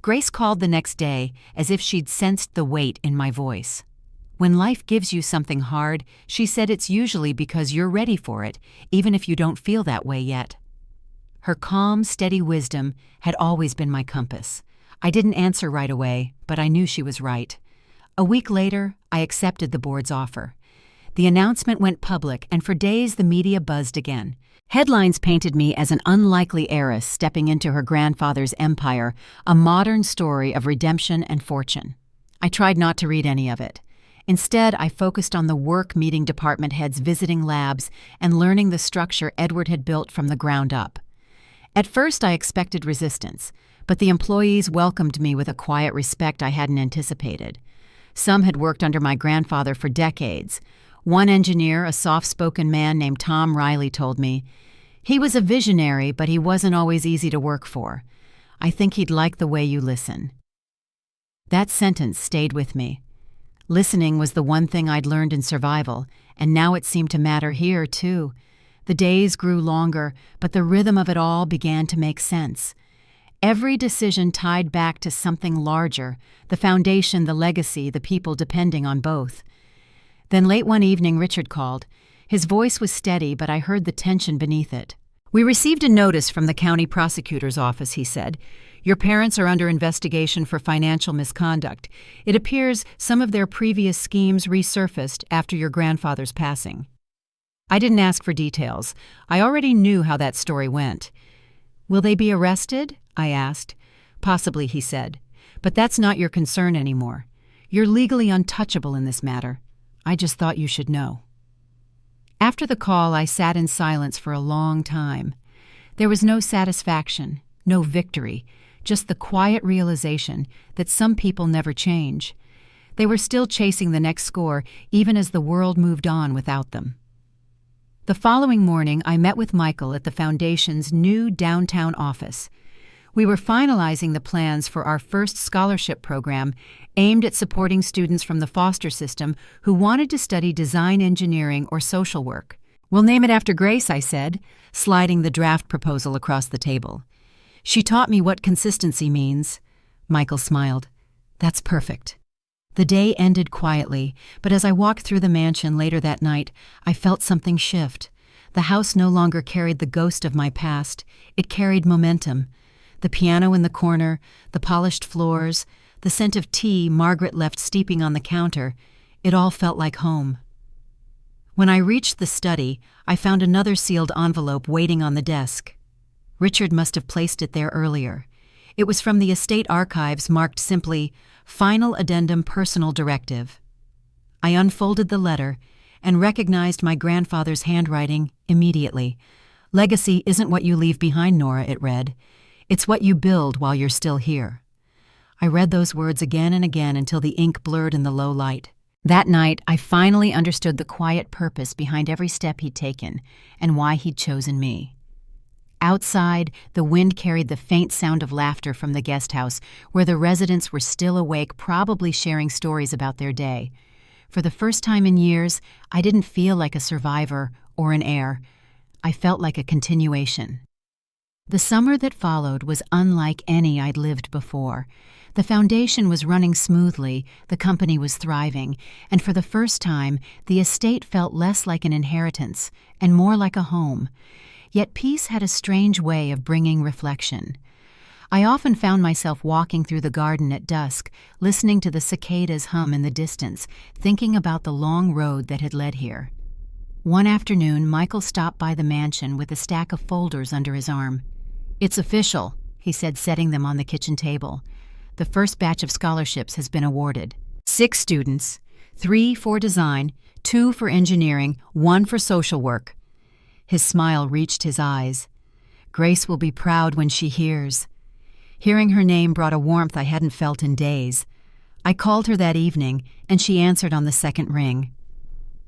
Grace called the next day as if she'd sensed the weight in my voice. "When life gives you something hard," she said, "it's usually because you're ready for it, even if you don't feel that way yet." Her calm, steady wisdom had always been my compass. I didn't answer right away, but I knew she was right. A week later, I accepted the board's offer. The announcement went public, and for days the media buzzed again. Headlines painted me as an unlikely heiress stepping into her grandfather's empire, a modern story of redemption and fortune. I tried not to read any of it. Instead, I focused on the work, meeting department heads, visiting labs, and learning the structure Edward had built from the ground up. At first, I expected resistance, but the employees welcomed me with a quiet respect I hadn't anticipated. Some had worked under my grandfather for decades. One engineer, a soft-spoken man named Tom Riley, told me, "He was a visionary, but he wasn't always easy to work for. I think he'd like the way you listen." That sentence stayed with me. Listening was the one thing I'd learned in survival, and now it seemed to matter here, too. The days grew longer, but the rhythm of it all began to make sense. Every decision tied back to something larger, the foundation, the legacy, the people depending on both. Then late one evening, Richard called. His voice was steady, but I heard the tension beneath it. "We received a notice from the county prosecutor's office," he said. "Your parents are under investigation for financial misconduct. It appears some of their previous schemes resurfaced after your grandfather's passing." I didn't ask for details. I already knew how that story went. "Will they be arrested?" I asked. "Possibly," he said. "But that's not your concern anymore. You're legally untouchable in this matter. I just thought you should know." After the call, I sat in silence for a long time. There was no satisfaction, no victory, just the quiet realization that some people never change. They were still chasing the next score, even as the world moved on without them. The following morning, I met with Michael at the Foundation's new downtown office. We were finalizing the plans for our first scholarship program aimed at supporting students from the foster system who wanted to study design engineering or social work. "We'll name it after Grace," I said, sliding the draft proposal across the table. "She taught me what consistency means." Michael smiled. That's perfect. The day ended quietly, but as I walked through the mansion later that night, I felt something shift. The house no longer carried the ghost of my past. It carried momentum. The piano in the corner, the polished floors, the scent of tea Margaret left steeping on the counter, it all felt like home. When I reached the study, I found another sealed envelope waiting on the desk. Richard must have placed it there earlier. It was from the estate archives marked simply, Final Addendum Personal Directive. I unfolded the letter and recognized my grandfather's handwriting immediately. Legacy isn't what you leave behind, Nora, it read. It's what you build while you're still here. I read those words again and again until the ink blurred in the low light. That night, I finally understood the quiet purpose behind every step he'd taken and why he'd chosen me. Outside, the wind carried the faint sound of laughter from the guest house, where the residents were still awake, probably sharing stories about their day. For the first time in years, I didn't feel like a survivor or an heir. I felt like a continuation. The summer that followed was unlike any I'd lived before. The foundation was running smoothly, the company was thriving, and for the first time, the estate felt less like an inheritance and more like a home. Yet peace had a strange way of bringing reflection. I often found myself walking through the garden at dusk, listening to the cicadas hum in the distance, thinking about the long road that had led here. One afternoon, Michael stopped by the mansion with a stack of folders under his arm. "It's official," he said, setting them on the kitchen table. "The first batch of scholarships has been awarded. 6 students, 3 for design, 2 for engineering, 1 for social work." His smile reached his eyes. "Grace will be proud when she hears." Hearing her name brought a warmth I hadn't felt in days. I called her that evening, and she answered on the second ring.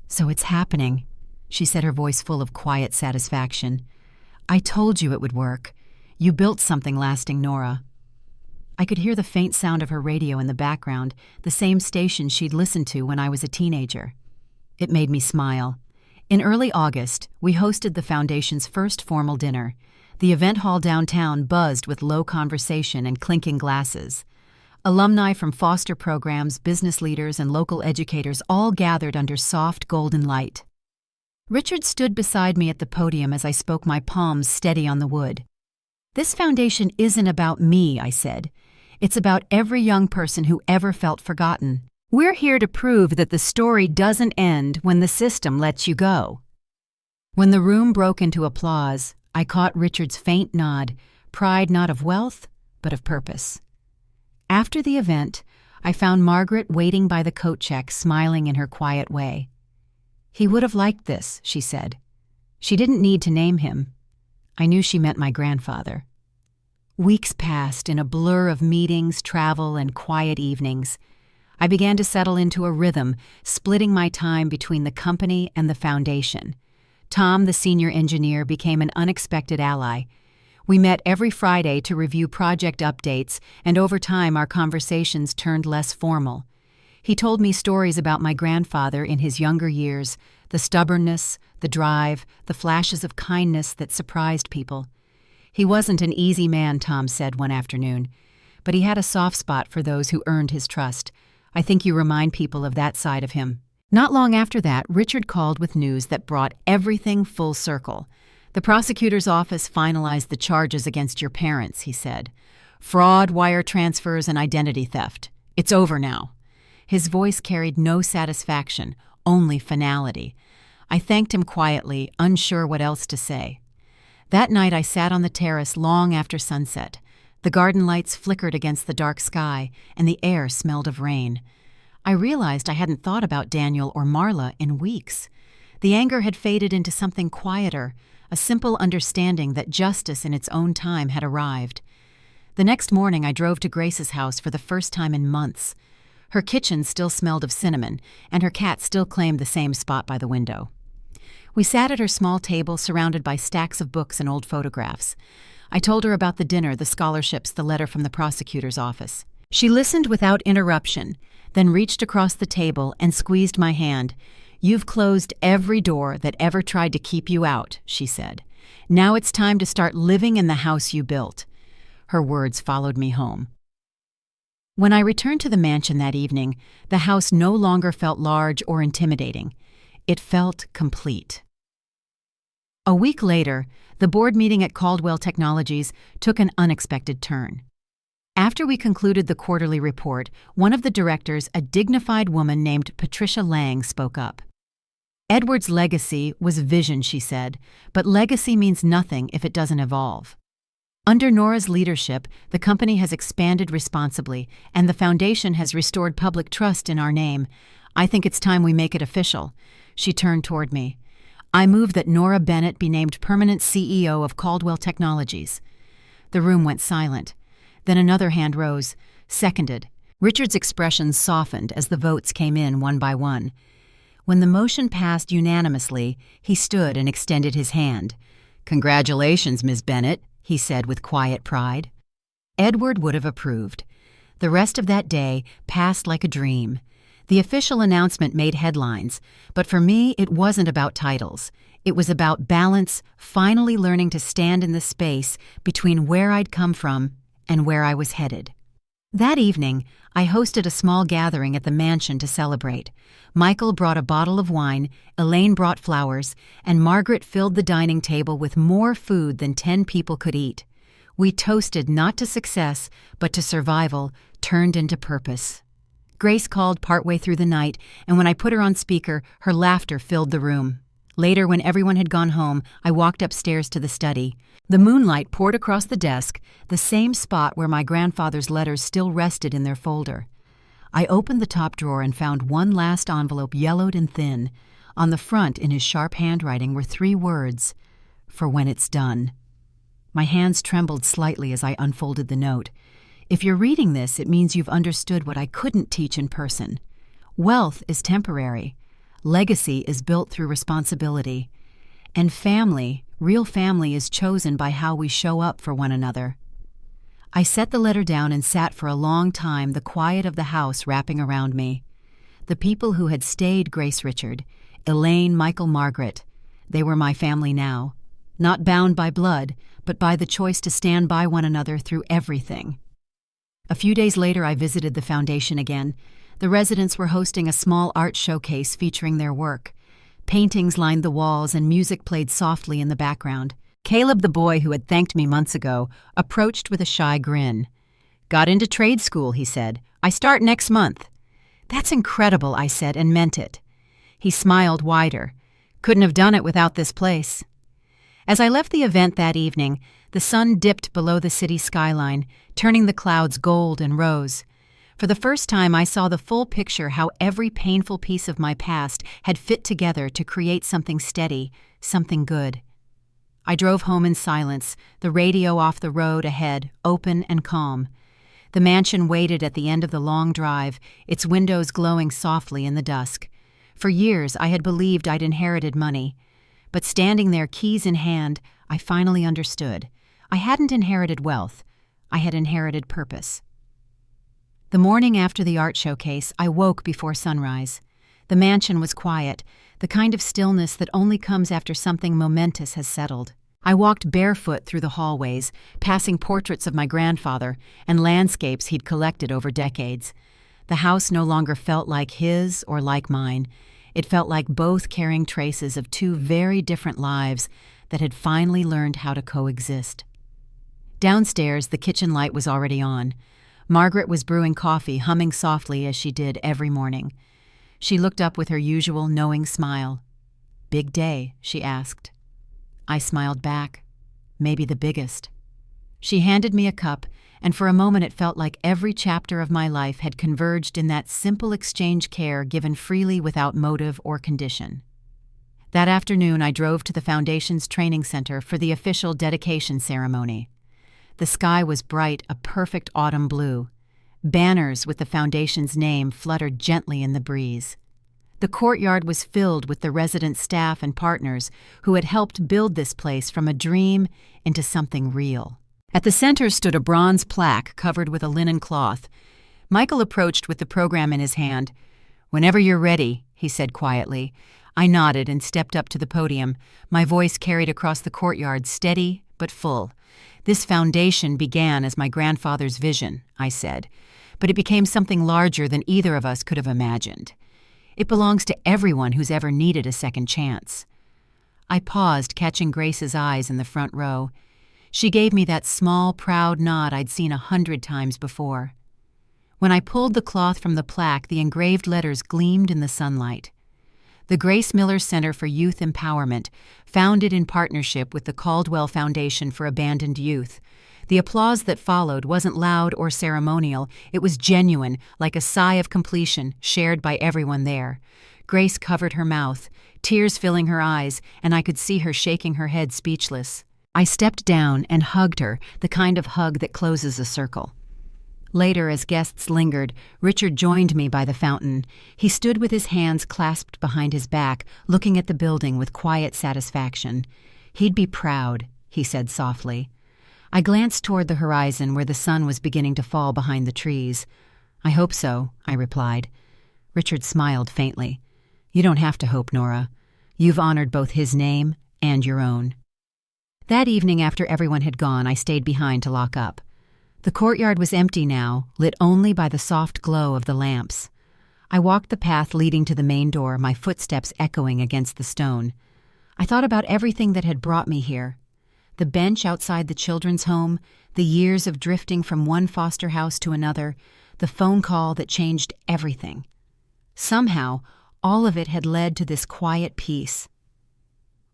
"So it's happening," she said, her voice full of quiet satisfaction. "I told you it would work. You built something lasting, Nora." I could hear the faint sound of her radio in the background, the same station she'd listened to when I was a teenager. It made me smile. In early August, we hosted the Foundation's first formal dinner. The event hall downtown buzzed with low conversation and clinking glasses. Alumni from foster programs, business leaders, and local educators all gathered under soft golden light. Richard stood beside me at the podium as I spoke, my palms steady on the wood. "This foundation isn't about me," I said. "It's about every young person who ever felt forgotten. We're here to prove that the story doesn't end when the system lets you go." When the room broke into applause, I caught Richard's faint nod, pride not of wealth, but of purpose. After the event, I found Margaret waiting by the coat check, smiling in her quiet way. "He would have liked this," she said. She didn't need to name him. I knew she meant my grandfather. Weeks passed in a blur of meetings, travel, and quiet evenings. I began to settle into a rhythm, splitting my time between the company and the foundation. Tom, the senior engineer, became an unexpected ally. We met every Friday to review project updates, and over time our conversations turned less formal. He told me stories about my grandfather in his younger years, the stubbornness, the drive, the flashes of kindness that surprised people. He wasn't an easy man, Tom said one afternoon, but he had a soft spot for those who earned his trust. I think you remind people of that side of him. Not long after that, Richard called with news that brought everything full circle. "The prosecutor's office finalized the charges against your parents," he said. "Fraud, wire transfers, and identity theft. It's over now." His voice carried no satisfaction, only finality. I thanked him quietly, unsure what else to say. That night I sat on the terrace long after sunset. The garden lights flickered against the dark sky, and the air smelled of rain. I realized I hadn't thought about Daniel or Marla in weeks. The anger had faded into something quieter, a simple understanding that justice in its own time had arrived. The next morning I drove to Grace's house for the first time in months. Her kitchen still smelled of cinnamon, and her cat still claimed the same spot by the window. We sat at her small table surrounded by stacks of books and old photographs. I told her about the dinner, the scholarships, the letter from the prosecutor's office. She listened without interruption, then reached across the table and squeezed my hand. "You've closed every door that ever tried to keep you out," she said. "Now it's time to start living in the house you built." Her words followed me home. When I returned to the mansion that evening, the house no longer felt large or intimidating. It felt complete. A week later, the board meeting at Caldwell Technologies took an unexpected turn. After we concluded the quarterly report, one of the directors, a dignified woman named Patricia Lang, spoke up. Edward's legacy was vision, she said, but legacy means nothing if it doesn't evolve. Under Nora's leadership, the company has expanded responsibly, and the foundation has restored public trust in our name. I think it's time we make it official. She turned toward me. I move that Nora Bennett be named permanent CEO of Caldwell Technologies. The room went silent. Then another hand rose. Seconded. Richard's expression softened as the votes came in one by one. When the motion passed unanimously, he stood and extended his hand. "Congratulations, Ms. Bennett," he said with quiet pride. Edward would have approved. The rest of that day passed like a dream. The official announcement made headlines, but for me it wasn't about titles. It was about balance, finally learning to stand in the space between where I'd come from and where I was headed. That evening, I hosted a small gathering at the mansion to celebrate. Michael brought a bottle of wine, Elaine brought flowers, and Margaret filled the dining table with more food than 10 people could eat. We toasted not to success, but to survival, turned into purpose. Grace called partway through the night, and when I put her on speaker, her laughter filled the room. Later, when everyone had gone home, I walked upstairs to the study. The moonlight poured across the desk, the same spot where my grandfather's letters still rested in their folder. I opened the top drawer and found one last envelope, yellowed and thin. On the front, in his sharp handwriting, were 3 words: "For when it's done." My hands trembled slightly as I unfolded the note. If you're reading this, it means you've understood what I couldn't teach in person. Wealth is temporary. Legacy is built through responsibility. And family, real family, is chosen by how we show up for one another. I set the letter down and sat for a long time, the quiet of the house wrapping around me. The people who had stayed Grace Richard, Elaine, Michael, Margaret, they were my family now. Not bound by blood, but by the choice to stand by one another through everything. A few days later, I visited the foundation again. The residents were hosting a small art showcase featuring their work. Paintings lined the walls and music played softly in the background. Caleb, the boy who had thanked me months ago, approached with a shy grin. "Got into trade school," he said. "I start next month." "That's incredible," I said, and meant it. He smiled wider. "Couldn't have done it without this place." As I left the event that evening, the sun dipped below the city skyline, turning the clouds gold and rose. For the first time, I saw the full picture, how every painful piece of my past had fit together to create something steady, something good. I drove home in silence, the radio off the road ahead, open and calm. The mansion waited at the end of the long drive, its windows glowing softly in the dusk. For years, I had believed I'd inherited money. But standing there, keys in hand, I finally understood. I hadn't inherited wealth. I had inherited purpose. The morning after the art showcase, I woke before sunrise. The mansion was quiet, the kind of stillness that only comes after something momentous has settled. I walked barefoot through the hallways, passing portraits of my grandfather and landscapes he'd collected over decades. The house no longer felt like his or like mine. It felt like both carrying traces of 2 very different lives that had finally learned how to coexist. Downstairs, the kitchen light was already on. Margaret was brewing coffee, humming softly as she did every morning. She looked up with her usual knowing smile. "Big day?" she asked. I smiled back. "Maybe the biggest." She handed me a cup, and for a moment it felt like every chapter of my life had converged in that simple exchange, care given freely without motive or condition. That afternoon, I drove to the Foundation's training center for the official dedication ceremony. The sky was bright, a perfect autumn blue. Banners with the Foundation's name fluttered gently in the breeze. The courtyard was filled with the resident staff and partners who had helped build this place from a dream into something real. At the center stood a bronze plaque covered with a linen cloth. Michael approached with the program in his hand. "Whenever you're ready," he said quietly. I nodded and stepped up to the podium. My voice carried across the courtyard, steady but full. "This foundation began as my grandfather's vision," I said. but it became something larger than either of us could have imagined. It belongs to everyone who's ever needed a second chance. I paused, catching Grace's eyes in the front row. She gave me that small, proud nod I'd seen 100 times before. When I pulled the cloth from the plaque, the engraved letters gleamed in the sunlight. The Grace Miller Center for Youth Empowerment, founded in partnership with the Caldwell Foundation for Abandoned Youth. The applause that followed wasn't loud or ceremonial. It was genuine, like a sigh of completion, shared by everyone there. Grace covered her mouth, tears filling her eyes, and I could see her shaking her head speechless. I stepped down and hugged her, the kind of hug that closes a circle. Later, as guests lingered, Richard joined me by the fountain. He stood with his hands clasped behind his back, looking at the building with quiet satisfaction. He'd be proud, he said softly. I glanced toward the horizon where the sun was beginning to fall behind the trees. I hope so, I replied. Richard smiled faintly. You don't have to hope, Nora. You've honored both his name and your own. That evening, after everyone had gone, I stayed behind to lock up. The courtyard was empty now, lit only by the soft glow of the lamps. I walked the path leading to the main door, my footsteps echoing against the stone. I thought about everything that had brought me here. The bench outside the children's home, the years of drifting from one foster house to another, the phone call that changed everything. Somehow, all of it had led to this quiet peace.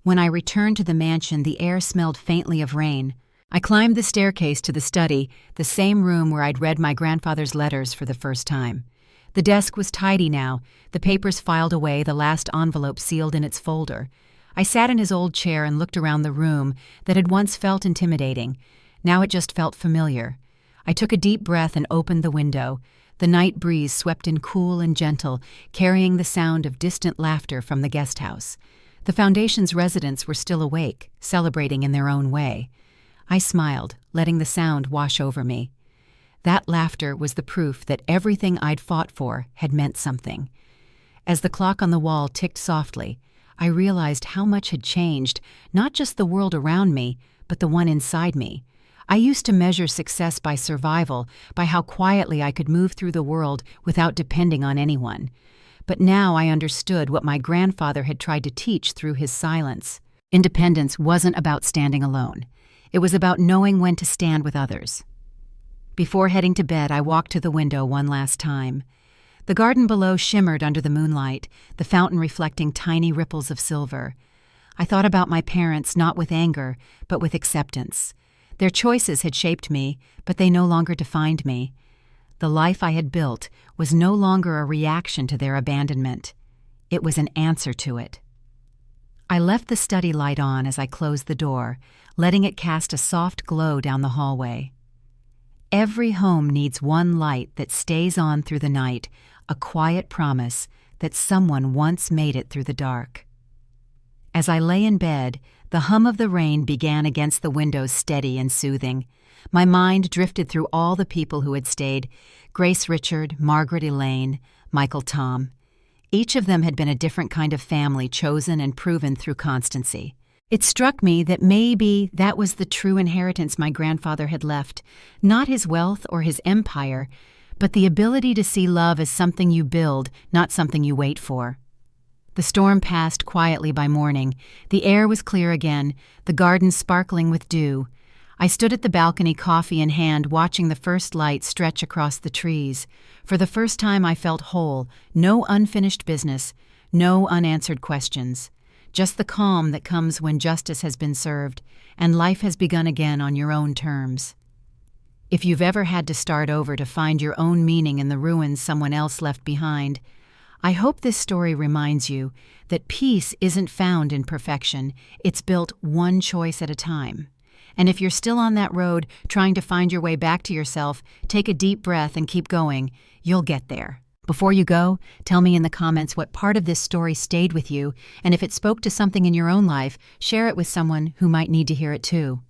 When I returned to the mansion, the air smelled faintly of rain. I climbed the staircase to the study, the same room where I'd read my grandfather's letters for the first time. The desk was tidy now, the papers filed away, the last envelope sealed in its folder. I sat in his old chair and looked around the room that had once felt intimidating. Now it just felt familiar. I took a deep breath and opened the window. The night breeze swept in cool and gentle, carrying the sound of distant laughter from the guest house. The foundation's residents were still awake, celebrating in their own way. I smiled, letting the sound wash over me. That laughter was the proof that everything I'd fought for had meant something. As the clock on the wall ticked softly, I realized how much had changed, not just the world around me, but the one inside me. I used to measure success by survival, by how quietly I could move through the world without depending on anyone. But now I understood what my grandfather had tried to teach through his silence. Independence wasn't about standing alone. It was about knowing when to stand with others. Before heading to bed, I walked to the window one last time. The garden below shimmered under the moonlight, the fountain reflecting tiny ripples of silver. I thought about my parents not with anger, but with acceptance. Their choices had shaped me, but they no longer defined me. The life I had built was no longer a reaction to their abandonment. It was an answer to it. I left the study light on as I closed the door, letting it cast a soft glow down the hallway. Every home needs one light that stays on through the night, a quiet promise that someone once made it through the dark. As I lay in bed, the hum of the rain began against the windows, steady and soothing. My mind drifted through all the people who had stayed: Grace Richard, Margaret Elaine, Michael Tom. Each of them had been a different kind of family, chosen and proven through constancy. It struck me that maybe that was the true inheritance my grandfather had left, not his wealth or his empire, but the ability to see love as something you build, not something you wait for. The storm passed quietly by morning. The air was clear again, the garden sparkling with dew. I stood at the balcony, coffee in hand, watching the first light stretch across the trees. For the first time I felt whole, no unfinished business, no unanswered questions. Just the calm that comes when justice has been served and life has begun again on your own terms. If you've ever had to start over to find your own meaning in the ruins someone else left behind, I hope this story reminds you that peace isn't found in perfection, it's built one choice at a time. And if you're still on that road, trying to find your way back to yourself, take a deep breath and keep going. You'll get there. Before you go, tell me in the comments what part of this story stayed with you, and if it spoke to something in your own life, share it with someone who might need to hear it too.